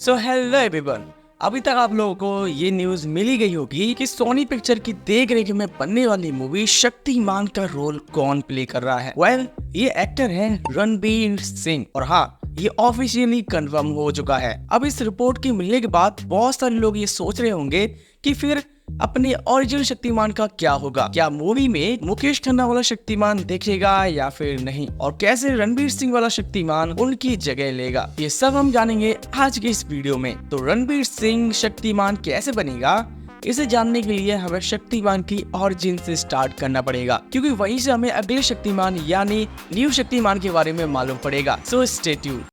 So hello everyone, अभी तक आप लोगों को ये न्यूज मिली गई होगी कि सोनी पिक्चर की देख रेख में बनने वाली मूवी शक्तिमान का रोल कौन प्ले कर रहा है। ये एक्टर है रणबीर सिंह और हाँ, ये ऑफिशियली कंफर्म हो चुका है। अब इस रिपोर्ट के मिलने के बाद बहुत सारे लोग ये सोच रहे होंगे कि फिर अपने ओरिजिनल शक्तिमान का क्या होगा, क्या मूवी में मुकेश खन्ना वाला शक्तिमान दिखेगा या फिर नहीं, और कैसे रणबीर सिंह वाला शक्तिमान उनकी जगह लेगा, ये सब हम जानेंगे आज के इस वीडियो में। तो रणबीर सिंह शक्तिमान कैसे बनेगा, इसे जानने के लिए हमें शक्तिमान की ओरिजिन से स्टार्ट करना पड़ेगा, क्योंकि वहीं से हमें अगले शक्तिमान यानी न्यू शक्तिमान के बारे में मालूम पड़ेगा। So stay tuned.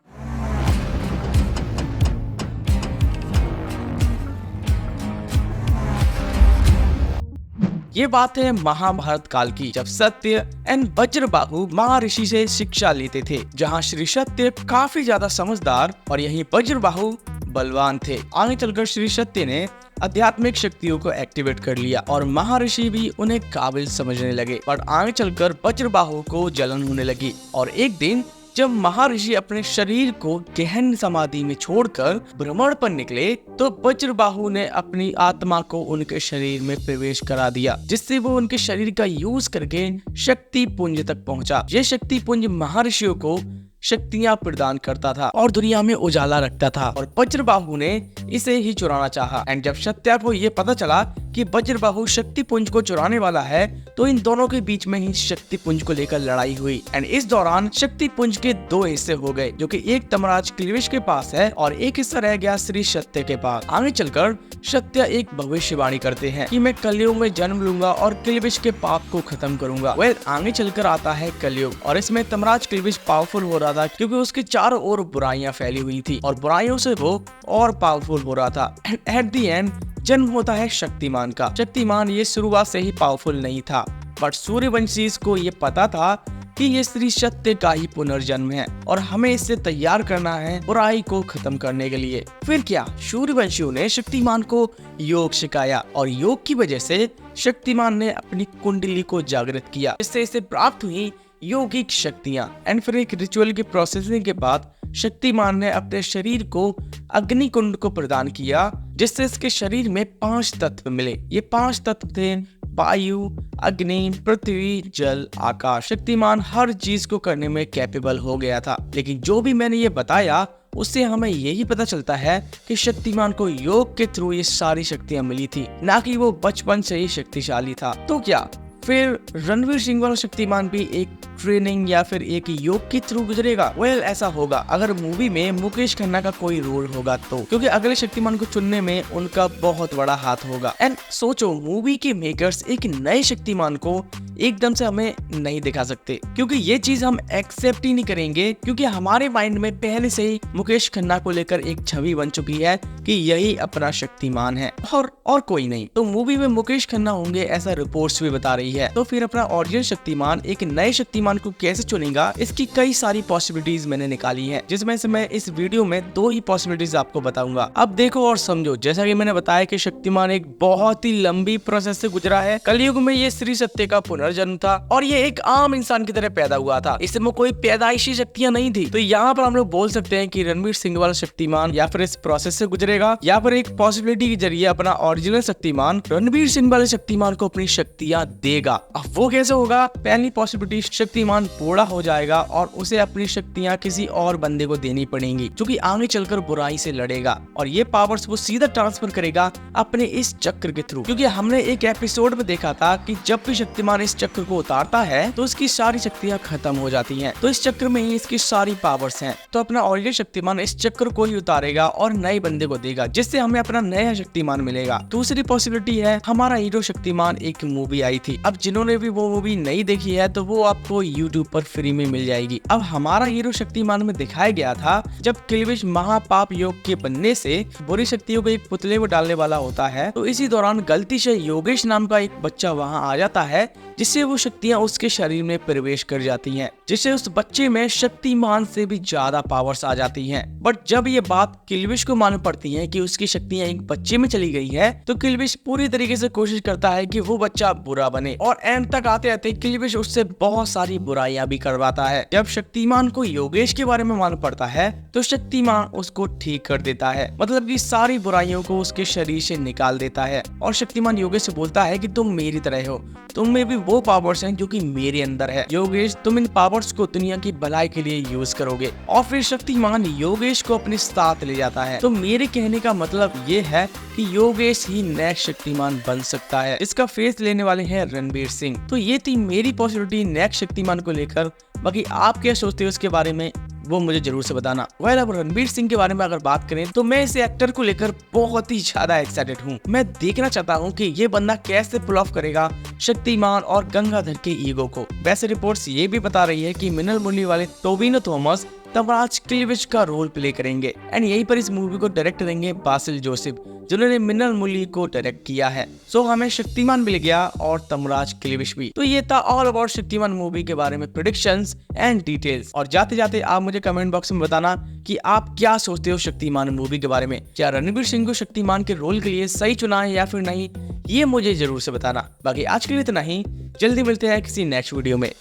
ये बात है महाभारत काल की, जब सत्य एंड वज्रबाहु महर्षि से शिक्षा लेते थे, जहाँ श्री सत्य काफी ज्यादा समझदार और यही वज्रबाहु बलवान थे। आगे चलकर श्री सत्य ने आध्यात्मिक शक्तियों को एक्टिवेट कर लिया और महर्षि भी उन्हें काबिल समझने लगे, पर आगे चलकर वज्रबाहु को जलन होने लगी। और एक दिन जब महर्षि अपने शरीर को गहन समाधि में छोड़कर भ्रमण पर निकले, तो वज्रबाहु ने अपनी आत्मा को उनके शरीर में प्रवेश करा दिया, जिससे वो उनके शरीर का यूज करके शक्ति पुंज तक पहुंचा। ये शक्ति पुंज महर्षियों को शक्तियां प्रदान करता था और दुनिया में उजाला रखता था, और वज्रबाहु ने इसे ही चुराना चाहा। एंड जब सत्या को ये पता चला कि वज्रबाहु शक्ति पुंज को चुराने वाला है, तो इन दोनों के बीच में ही शक्ति पुंज को लेकर लड़ाई हुई। एंड इस दौरान शक्ति पुंज के दो हिस्से हो गए, जो कि एक तमराज क्लिविश के पास है और एक हिस्सा रह गया श्री सत्य के पास। आगे चलकर सत्य एक भविष्यवाणी करते हैं कि मैं कलयुग में जन्म लूंगा और क्लिविश के पाप को खत्म करूंगा। आगे चलकर आता है कलयुग, और इसमें तमराज क्लिविश पावरफुल हो रहा था, क्योंकि उसके चारों ओर बुराइयां फैली हुई थी और बुराइयों से वो और पावरफुल हो रहा था। एट द एंड जन्म होता है शक्तिमान का। शक्तिमान ये शुरुआत से ही पावरफुल नहीं था, बट सूर्यवंशी को ये पता था कि ये श्री सत्य का ही पुनर्जन्म है और हमें इससे तैयार करना है बुराई को खत्म करने के लिए। फिर क्या, सूर्यवंशियों ने शक्तिमान को योग सिखाया और योग की वजह से शक्तिमान ने अपनी कुंडली को जागृत किया, जिससे इसे प्राप्त हुई योगिक शक्तियां। एंड फिर एक रिचुअल की प्रोसेसिंग के बाद शक्तिमान ने अपने शरीर को अग्नि कुंड को प्रदान किया, जिससे इसके शरीर में 5 तत्व मिले। ये 5 तत्व थे वायु, अग्नि, पृथ्वी, जल, आकाश। शक्तिमान हर चीज को करने में कैपेबल हो गया था, लेकिन जो भी मैंने ये बताया उससे हमें यही पता चलता है कि शक्तिमान को योग के थ्रू ये सारी शक्तियां मिली थी, ना कि वो बचपन से ही शक्तिशाली था। तो क्या फिर रणवीर सिंह वाला शक्तिमान भी एक ट्रेनिंग या फिर एक योग के थ्रू गुजरेगा? ऐसा होगा अगर मूवी में मुकेश खन्ना का कोई रोल होगा तो, क्योंकि अगले शक्तिमान को चुनने में उनका बहुत बड़ा हाथ होगा। एंड सोचो, मूवी के मेकर्स एक नए शक्तिमान को एकदम से हमें नहीं दिखा सकते, क्योंकि ये चीज हम एक्सेप्ट ही नहीं करेंगे, क्योंकि हमारे माइंड में पहले से ही मुकेश खन्ना को लेकर एक छवि बन चुकी है कि यही अपना शक्तिमान है और कोई नहीं। तो मूवी में मुकेश खन्ना होंगे ऐसा रिपोर्ट्स भी बता रही है। तो फिर अपना ओरिजिनल शक्तिमान एक नए शक्तिमान को कैसे चुनेगा, इसकी कई सारी पॉसिबिलिटीज मैंने निकाली हैं, जिसमें से मैं इस वीडियो में 2 ही पॉसिबिलिटीज आपको बताऊंगा। अब देखो और समझो। जैसा कि मैंने बताया कि शक्तिमान एक बहुत ही लंबी प्रोसेस से गुजरा है। कलयुग में ये श्री सत्य का पुनर्जन्म था और ये एक आम इंसान की तरह पैदा हुआ था, इसमें कोई पैदाइशी शक्तियां नहीं थी। तो यहाँ पर हम लोग बोल सकते हैं कि रणवीर सिंह वाला शक्तिमान या फिर इस प्रोसेस से गुजरेगा, या फिर एक पॉसिबिलिटी के जरिए अपना ओरिजिनल शक्तिमान रणवीर सिंह वाले शक्तिमान को अपनी शक्तियां देगा। अब वो कैसे होगा? पहली पॉसिबिलिटी, शक्तिमान बूढ़ा हो जाएगा और उसे अपनी शक्तियां किसी और बंदे को देनी पड़ेंगी, जो कि आगे चलकर बुराई से लड़ेगा, और ये पावर्स वो सीधा ट्रांसफर करेगा अपने इस चक्र के थ्रू। क्योंकि हमने एक एपिसोड में देखा था कि जब भी शक्तिमान इस चक्र को उतारता है तो उसकी सारी शक्तियां खत्म हो जाती हैं। तो इस चक्र में ही इसकी सारी पावर्स हैं। तो अपना ओरिजिनल शक्तिमान इस चक्र को ही उतारेगा और नए बंदे को देगा, जिससे हमें अपना नया शक्तिमान मिलेगा। दूसरी पॉसिबिलिटी है, हमारा हीरो शक्तिमान एक मूवी आई थी। अब जिन्होंने भी वो मूवी नहीं देखी है तो वो आपको यूट्यूब पर फ्री में मिल जाएगी। अब हमारा हीरो शक्तिमान में दिखाया गया था जब क्लिविश महापाप योग के बनने से बुरी शक्तियों को एक पुतले में डालने वाला होता है, तो इसी दौरान गलती से योगेश नाम का एक बच्चा वहां आ जाता है, जिससे वो शक्तियां उसके शरीर में प्रवेश कर जाती हैं, जिससे उस बच्चे में शक्तिमान से भी ज्यादा पावर्स आ जाती हैं। बट जब ये बात किल्विश को मालूम पड़ती है कि उसकी शक्तियां एक बच्चे में चली गई है, तो किल्विश पूरी तरीके से कोशिश करता है कि वो बच्चा बुरा बने, और एंड तक आते आते किल्विश उससे बहुत सारी सारी बुराइयां भी करवाता है। जब शक्तिमान को योगेश के बारे में मालूम पड़ता है तो शक्तिमान उसको ठीक कर देता है, मतलब कि सारी बुराइयों को उसके शरीर से निकाल देता है। और शक्तिमान योगेश से बोलता है कि तुम मेरी तरह हो, तुम में भी वो पावर्स हैं जो कि मेरे अंदर है। योगेश, तुम इन पावर्स को दुनिया की भलाई के लिए यूज करोगे। और फिर शक्तिमान योगेश को अपने साथ ले जाता है। तो मेरे कहने का मतलब ये है कि योगेश ही नेक्स्ट शक्तिमान बन सकता है। इसका फेस लेने वाले हैं रणवीर सिंह। तो ये थी मेरी पॉसिबिलिटी नेक्स्ट शक्तिमान को लेकर। बाकी आप क्या सोचते हो इसके बारे में वो मुझे जरूर से बताना। वेल, अब रणवीर सिंह के बारे में अगर बात करें तो मैं इस एक्टर को लेकर बहुत ही ज्यादा एक्साइटेड हूँ। मैं देखना चाहता हूँ कि ये बंदा कैसे पुल ऑफ करेगा शक्तिमान और गंगाधर के ईगो को। वैसे रिपोर्ट्स ये भी बता रही है कि मिनल मुरली वाले टोबिनो थॉमस तमराज क्लीविज का रोल प्ले करेंगे एंड यहीं पर इस मूवी को डायरेक्ट करेंगे बासिल जोसेफ, जिन्होंने मिनल मुरली को डायरेक्ट किया है। सो हमें शक्तिमान मिल गया और तमराज क्लीविज भी। तो ये था ऑल अबाउट शक्तिमान मूवी के बारे में प्रेडिक्शंस एंड डिटेल्स। और जाते जाते आप मुझे कमेंट बॉक्स में बताना कि आप क्या सोचते हो शक्तिमान मूवी के बारे में। क्या रणवीर सिंह को शक्तिमान के रोल के लिए सही चुना है या फिर नहीं, ये मुझे जरूर से बताना। बाकी आज के लिए इतना ही, जल्दी मिलते हैं किसी नेक्स्ट वीडियो में।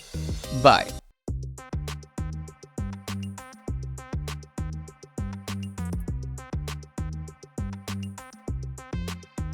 बाय।